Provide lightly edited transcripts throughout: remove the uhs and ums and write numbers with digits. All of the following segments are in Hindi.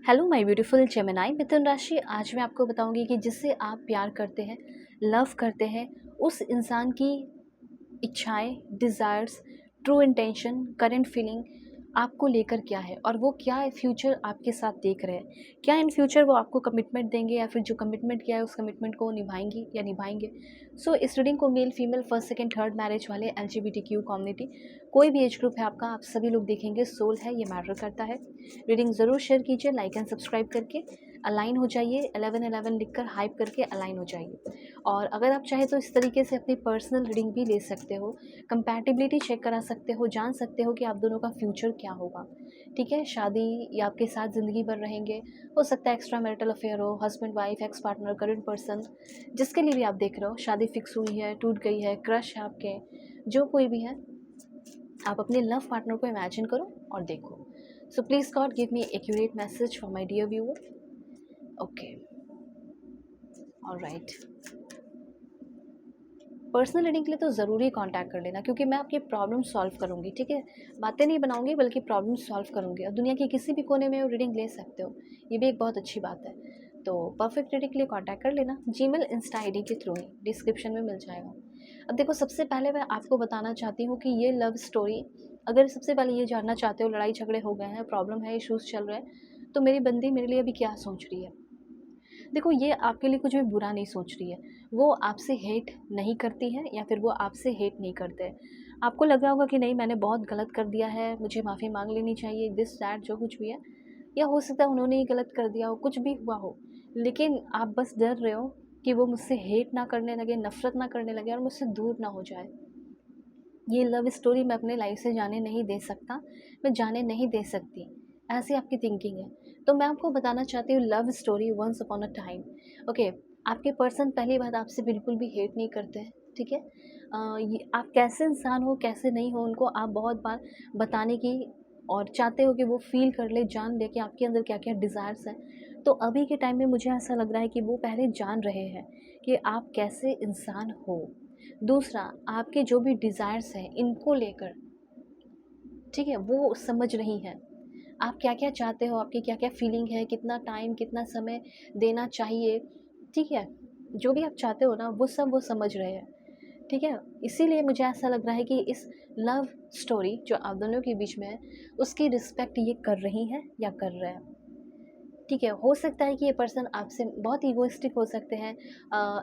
हेलो माय ब्यूटीफुल जेमिनाई मिथुन राशि। आज मैं आपको बताऊंगी कि जिससे आप प्यार करते हैं, लव करते हैं, उस इंसान की इच्छाएं, desires, true intention, current feeling आपको लेकर क्या है और वो क्या फ्यूचर आपके साथ देख रहे हैं। क्या इन फ्यूचर वो आपको कमिटमेंट देंगे या फिर जो कमिटमेंट किया है उस कमिटमेंट को वो निभाएंगी या निभाएंगे। सो इस रीडिंग को male female first second third marriage वाले LGBTQ कम्युनिटी, कोई भी एज ग्रुप है आपका, आप सभी लोग देखेंगे। सोल है, ये मैटर करता है। रीडिंग ज़रूर शेयर कीजिए, लाइक एंड सब्सक्राइब करके अलाइन हो जाइए। 1111 लिखकर हाइप करके अलाइन हो जाइए। और अगर आप चाहे तो इस तरीके से अपनी पर्सनल रीडिंग भी ले सकते हो, कंपैटिबिलिटी चेक करा सकते हो, जान सकते हो कि आप दोनों का फ्यूचर क्या होगा। ठीक है, शादी या आपके साथ ज़िंदगी भर रहेंगे, हो सकता है एक्स्ट्रा मैरिटल अफेयर हो, husband wife, ex partner, current person, जिसके लिए भी आप देख रहे हो। शादी फिक्स हुई है, टूट गई है, क्रश है आपके, जो कोई भी है, आप अपने लव पार्टनर को इमेजिन करो और देखो। So please God give me accurate message for my dear viewer. Okay, alright. Personal reading के लिए तो ज़रूरी कांटेक्ट कर लेना, क्योंकि मैं आपकी प्रॉब्लम सॉल्व करूँगी। ठीक है, बातें नहीं बनाऊँगी बल्कि प्रॉब्लम सॉल्व करूँगी, और दुनिया के किसी भी कोने में वो रीडिंग ले सकते हो। ये भी एक बहुत अच्छी बात है। तो परफेक्ट रीडिंग के लिए कांटेक्ट कर लेना, जीमेल इंस्टा आईडी के थ्रू ही, डिस्क्रिप्शन में मिल जाएगा। अब देखो, सबसे पहले मैं आपको बताना चाहती हूँ कि ये लव स्टोरी, अगर सबसे पहले ये जानना चाहते हो लड़ाई झगड़े हो गए हैं, प्रॉब्लम है, इशूज़ चल रहे हैं, तो मेरी बंदी मेरे लिए अभी क्या सोच रही है। देखो, ये आपके लिए कुछ भी बुरा नहीं सोच रही है। वो आपसे हेट नहीं करती है या फिर वो आपसे हेट नहीं करते हैं। आपको लग रहा होगा कि नहीं, मैंने बहुत गलत कर दिया है, मुझे माफ़ी माँग लेनी चाहिए, दिस दैट जो कुछ भी है, या हो सकता है उन्होंने ही गलत कर दिया हो, कुछ भी हुआ हो। लेकिन आप बस डर रहे हो कि वो मुझसे हेट ना करने लगे, नफ़रत ना करने लगे और मुझसे दूर ना हो जाए। ये लव स्टोरी मैं अपने लाइफ से जाने नहीं दे सकता, मैं जाने नहीं दे सकती, ऐसी आपकी थिंकिंग है। तो मैं आपको बताना चाहती हूँ love story once upon a time. Okay, आपके पर्सन पहली बात आपसे बिल्कुल भी हेट नहीं करते हैं। ठीक है, ये आप कैसे इंसान हो कैसे नहीं हो उनको आप बहुत बार बताने की और चाहते हो कि वो फील कर ले, जान ले कि आपके अंदर क्या क्या डिज़ायर्स हैं। तो अभी के टाइम में मुझे ऐसा लग रहा है कि वो पहले जान रहे हैं कि आप कैसे इंसान हो। दूसरा, आपके जो भी डिज़ायर्स हैं इनको लेकर, ठीक है, वो समझ रही हैं। आप क्या-क्या चाहते हो, आपकी क्या-क्या फीलिंग है, कितना टाइम, कितना समय देना चाहिए, ठीक है? जो भी आप चाहते हो ना, वो सब वो समझ रहे हैं, ठीक है? इसीलिए मुझे ऐसा लग रहा है कि इस लव स्टोरी जो आप दोनों के बीच में है, उसकी रिस्पेक्ट ये कर रही हैं या कर रहे हैं। ठीक है, हो सकता है कि ये पर्सन आपसे बहुत ईगोइस्टिक हो सकते हैं।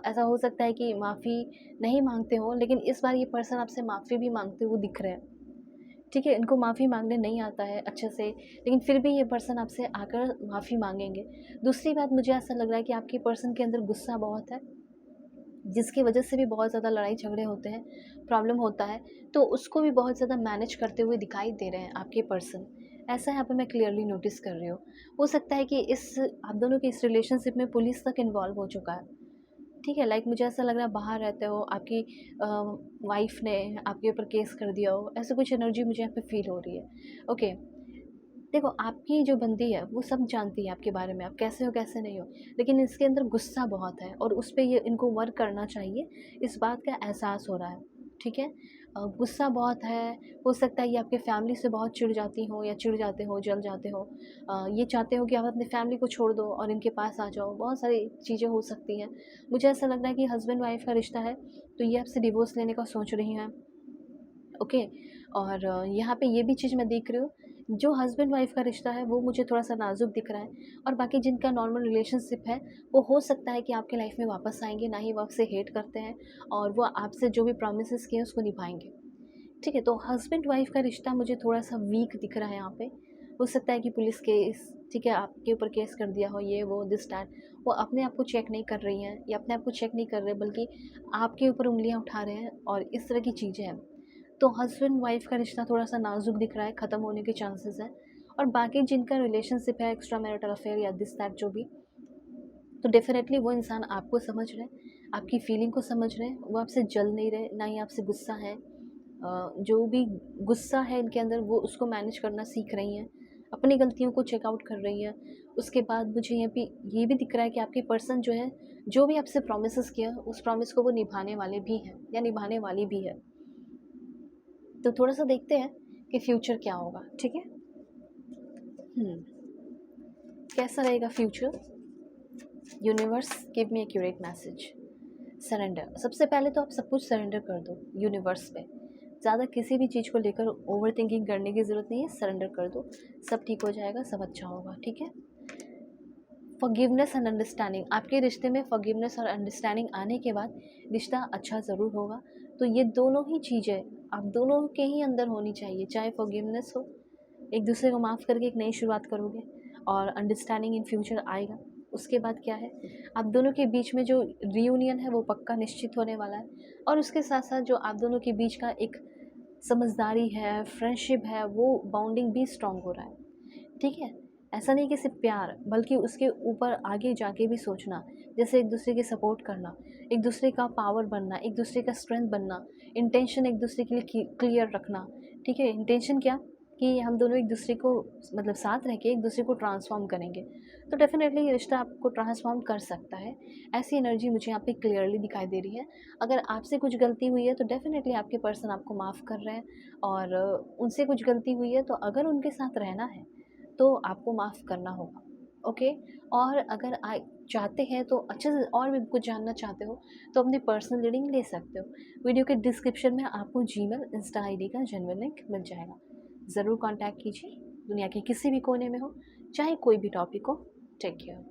ऐसा हो सकता है कि माफ़ी नहीं माँगते हो, लेकिन इस बार ये पर्सन आपसे माफ़ी भी माँगते हुए दिख रहे हैं। ठीक है, इनको माफ़ी माँगने नहीं आता है अच्छे से, लेकिन फिर भी ये पर्सन आपसे आकर माफ़ी माँगेंगे। दूसरी बात, मुझे ऐसा लग रहा है कि आपके पर्सन के अंदर गुस्सा बहुत है, जिसकी वजह से भी बहुत ज़्यादा लड़ाई झगड़े होते हैं, प्रॉब्लम होता है, तो उसको भी बहुत ज़्यादा मैनेज करते हुए दिखाई दे रहे हैं आपके पर्सन। ऐसा यहाँ पे मैं क्लियरली नोटिस कर रही हूँ। हो सकता है कि इस आप दोनों के इस रिलेशनशिप में पुलिस तक इन्वॉल्व हो चुका है। ठीक है, लाइक मुझे ऐसा लग रहा है बाहर रहते हो, आपकी वाइफ़ ने आपके ऊपर केस कर दिया हो, ऐसी कुछ एनर्जी मुझे यहाँ पे फ़ील हो रही है। ओके, देखो, आपकी जो बंदी है वो सब जानती है आपके बारे में, आप कैसे हो कैसे नहीं हो, लेकिन इसके अंदर गुस्सा बहुत है और उस पे ये इनको वर्क करना चाहिए, इस बात का एहसास हो रहा है। ठीक है, गुस्सा बहुत है। हो सकता है ये आपके फैमिली से बहुत चिढ़ जाती हो या चिढ़ जाते हो, जल जाते हो। ये चाहते हो कि आप अपनी फैमिली को छोड़ दो और इनके पास आ जाओ, बहुत सारी चीज़ें हो सकती हैं। मुझे ऐसा लग रहा है कि हस्बैंड वाइफ का रिश्ता है, तो ये आपसे डिवोर्स लेने का सोच रही हैं। ओके, और यहाँ पे ये भी चीज़ मैं देख रही हूँ, जो हस्बैंड वाइफ का रिश्ता है वो मुझे थोड़ा सा नाजुक दिख रहा है, और बाकी जिनका नॉर्मल रिलेशनशिप है, वो हो सकता है कि आपके लाइफ में वापस आएंगे, ना ही वो आपसे हेट करते हैं और वो आपसे जो भी प्रोमिस किए हैं उसको निभाएंगे। ठीक है, तो हस्बैंड वाइफ का रिश्ता मुझे थोड़ा सा वीक दिख रहा है यहाँ पे। हो सकता है कि पुलिस केस, ठीक है, आपके ऊपर केस कर दिया हो, ये वो दिस डैट, वो अपने आप को चेक नहीं कर रही हैं या अपने आप को चेक नहीं कर रहे, बल्कि आपके ऊपर उंगलियां उठा रहे हैं और इस तरह की चीज़ें हैं। तो हस्बैंड वाइफ का रिश्ता थोड़ा सा नाजुक दिख रहा है, ख़त्म होने के चांसेस हैं। और बाकी जिनका रिलेशनशिप है, एक्स्ट्रा मैरिटल अफेयर या दिस दैट जो भी, तो डेफिनेटली वो इंसान आपको समझ रहे हैं, आपकी फीलिंग को समझ रहे हैं, वो आपसे जल नहीं रहे, ना ही आपसे गुस्सा है। जो भी गुस्सा है इनके अंदर, वो उसको मैनेज करना सीख रही हैं, अपनी गलतियों को चेकआउट कर रही हैं। उसके बाद मुझे ये भी दिख रहा है कि आपके पर्सन जो है, जो भी आपसे प्रोमिस किया, उस प्रॉमिस को वो निभाने वाले भी हैं या निभाने वाली भी है। तो थोड़ा सा देखते हैं कि फ्यूचर क्या होगा। ठीक है, कैसा रहेगा future? Universe give me accurate message. Surrender, सबसे पहले तो आप सब कुछ सरेंडर कर दो यूनिवर्स पे। ज़्यादा किसी भी चीज़ को लेकर ओवर थिंकिंग करने की ज़रूरत नहीं है, सरेंडर कर दो, सब ठीक हो जाएगा, सब अच्छा होगा, ठीक है। फॉरगिवनेस एंड अंडरस्टैंडिंग, आपके रिश्ते में फॉरगिवनेस और अंडरस्टैंडिंग आने के बाद रिश्ता अच्छा ज़रूर होगा। तो ये दोनों ही चीज़ें आप दोनों के ही अंदर होनी चाहिए, चाहे फॉरगिवनेस हो, एक दूसरे को माफ़ करके एक नई शुरुआत करोगे, और अंडरस्टैंडिंग इन फ्यूचर आएगा। उसके बाद क्या है, आप दोनों के बीच में जो रियूनियन है वो पक्का निश्चित होने वाला है, और उसके साथ साथ जो आप दोनों के बीच का एक समझदारी है, फ्रेंडशिप है, वो बॉन्डिंग भी स्ट्रॉन्ग हो रहा है, ठीक है। ऐसा नहीं कि सिर्फ प्यार, बल्कि उसके ऊपर आगे जाके भी सोचना, जैसे एक दूसरे की सपोर्ट करना, एक दूसरे का पावर बनना, एक दूसरे का स्ट्रेंथ बनना, इंटेंशन एक दूसरे के लिए क्लियर रखना, ठीक है। इंटेंशन क्या, कि हम दोनों एक दूसरे को मतलब साथ रह के एक दूसरे को ट्रांसफॉर्म करेंगे, तो डेफिनेटली ये रिश्ता आपको ट्रांसफॉर्म कर सकता है। ऐसी एनर्जी मुझे यहाँ पे क्लियरली दिखाई दे रही है। अगर आपसे कुछ गलती हुई है तो डेफिनेटली आपके पर्सन आपको माफ़ कर रहे हैं, और उनसे कुछ गलती हुई है तो अगर उनके साथ रहना है तो आपको माफ़ करना होगा, ओके। और अगर आप चाहते हैं तो अच्छे से और भी कुछ जानना चाहते हो तो अपनी पर्सनल रीडिंग ले सकते हो। वीडियो के डिस्क्रिप्शन में आपको जीमेल, इंस्टा आईडी का जेन्युइन लिंक मिल जाएगा। ज़रूर कांटेक्ट कीजिए, दुनिया के किसी भी कोने में हो, चाहे कोई भी टॉपिक हो। Take care.